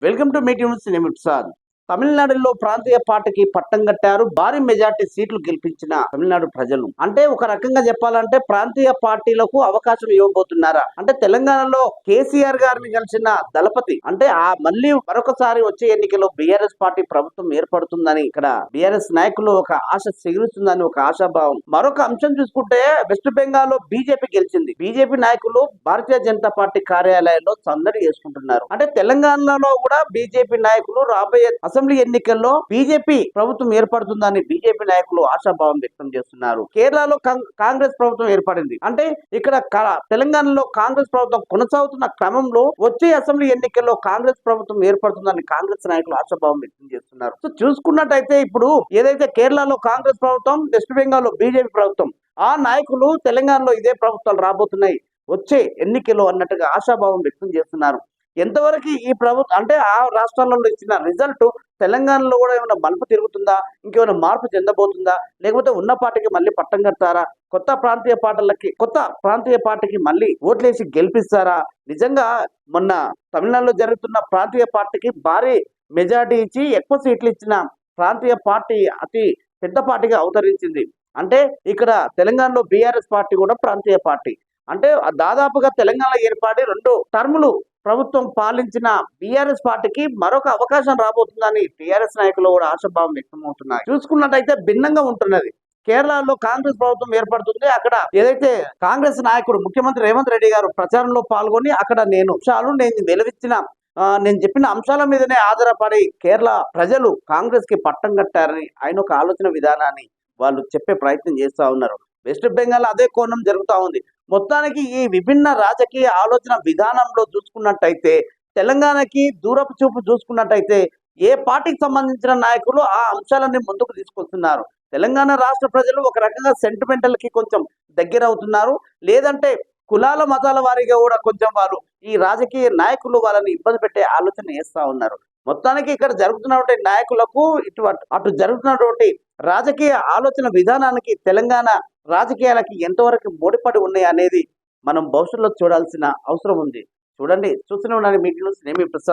Welcome to meet news. నేను ప్రసాద్. తమిళనాడులో ప్రాంతీయ పార్టీకి పట్టం కట్టారు. భారీ మెజార్టీ సీట్లు గెలిపించిన తమిళనాడు ప్రజలు. అంటే ఒక రకంగా చెప్పాలంటే ప్రాంతీయ పార్టీలకు అవకాశం ఇవ్వబోతున్నారా అంటే తెలంగాణలో కేసీఆర్ గారిని కలిసిన దళపతి అంటే మళ్ళీ మరొకసారి వచ్చే ఎన్నికల్లో బీఆర్ఎస్ పార్టీ ప్రభుత్వం ఏర్పడుతుందని ఇక్కడ బీఆర్ఎస్ నాయకులు ఒక ఆశ సిగురుతుందని ఒక ఆశాభావం. మరొక అంశం చూసుకుంటే వెస్ట్ బెంగాల్ లో బీజేపీ గెలిచింది. బీజేపీ నాయకులు భారతీయ జనతా పార్టీ కార్యాలయాల్లో సందడి చేసుకుంటున్నారు. అంటే తెలంగాణలో కూడా బీజేపీ నాయకులు రాబోయే అసెంబ్లీ ఎన్నికల్లో బీజేపీ ప్రభుత్వం ఏర్పడుతుందని బీజేపీ నాయకులు ఆశాభావం వ్యక్తం చేస్తున్నారు. కేరళలో కాంగ్రెస్ ప్రభుత్వం ఏర్పడింది. అంటే ఇక్కడ తెలంగాణలో కాంగ్రెస్ ప్రభుత్వం కొనసాగుతున్న క్రమంలో వచ్చే అసెంబ్లీ ఎన్నికల్లో కాంగ్రెస్ ప్రభుత్వం ఏర్పడుతుందని కాంగ్రెస్ నాయకులు ఆశాభావం వ్యక్తం చేస్తున్నారు. సో చూసుకున్నట్టయితే ఇప్పుడు ఏదైతే కేరళలో కాంగ్రెస్ ప్రభుత్వం, వెస్ట్ బెంగాల్లో బీజేపీ ప్రభుత్వం, ఆ నాయకులు తెలంగాణలో ఇదే ప్రభుత్వాలు రాబోతున్నాయి వచ్చే ఎన్నికల్లో అన్నట్టుగా ఆశాభావం వ్యక్తం చేస్తున్నారు. ఎంతవరకు ఈ ప్రభుత్వం అంటే ఆ రాష్ట్రాలలో ఇచ్చిన రిజల్ట్ తెలంగాణలో కూడా ఏమైనా మలుపు తిరుగుతుందా, ఇంకేమైనా మార్పు చెందబోతుందా, లేకపోతే ఉన్న పార్టీకి మళ్ళీ పట్టం కడతారా, కొత్త ప్రాంతీయ పార్టీకి మళ్ళీ ఓట్లేసి గెలిపిస్తారా? నిజంగా మొన్న తమిళనాడులో జరుగుతున్న ప్రాంతీయ పార్టీకి భారీ మెజార్టీ ఇచ్చి ఎక్కువ సీట్లు ఇచ్చిన ప్రాంతీయ పార్టీ అతి పెద్ద పార్టీగా అవతరించింది. అంటే ఇక్కడ తెలంగాణలో బీఆర్ఎస్ పార్టీ కూడా ప్రాంతీయ పార్టీ. అంటే దాదాపుగా తెలంగాణ ఏర్పడి 2 టర్ములు ప్రభుత్వం పాలించిన బీఆర్ఎస్ పార్టీకి మరొక అవకాశం రాబోతుందని టీఆర్ఎస్ నాయకులు కూడా ఆశాభావం వ్యక్తమవుతున్నాయి. చూసుకున్నట్టయితే భిన్నంగా ఉంటున్నది. కేరళలో కాంగ్రెస్ ప్రభుత్వం ఏర్పడుతుంది. అక్కడ ఏదైతే కాంగ్రెస్ నాయకుడు ముఖ్యమంత్రి రేవంత్ రెడ్డి గారు ప్రచారంలో పాల్గొని అక్కడ నేను చెప్పిన అంశాల మీదనే ఆధారపడి కేరళ ప్రజలు కాంగ్రెస్ కి పట్టం కట్టారని ఆయన ఒక ఆలోచన విధానాన్ని వాళ్ళు చెప్పే ప్రయత్నం చేస్తా ఉన్నారు. వెస్ట్ బెంగాల్ అదే కోణం జరుగుతూ ఉంది. మొత్తానికి ఈ విభిన్న రాజకీయ ఆలోచన విధానంలో చూసుకున్నట్టయితే తెలంగాణకి దూరపు చూపు చూసుకున్నట్టయితే ఏ పార్టీకి సంబంధించిన నాయకులు ఆ అంశాలన్నీ ముందుకు తీసుకొస్తున్నారు. తెలంగాణ రాష్ట్ర ప్రజలు ఒక రకంగా సెంటిమెంటల్ కి కొంచెం దగ్గర అవుతున్నారు. లేదంటే కులాల మతాల వారీగా కూడా కొంచెం వాళ్ళు ఈ రాజకీయ నాయకులు వాళ్ళని ఇబ్బంది పెట్టే ఆలోచన చేస్తా ఉన్నారు. మొత్తానికి ఇక్కడ జరుగుతున్నటువంటి నాయకులకు అటు జరుగుతున్నటువంటి రాజకీయ ఆలోచన విధానానికి తెలంగాణ రాజకీయాలకి ఎంతవరకు ముడిపడి ఉన్నాయి అనేది మనం భవిష్యత్తులో చూడాల్సిన అవసరం ఉంది. చూస్తూనే ఉండండి మీట్ న్యూస్. నేను మీ ప్రసాద్.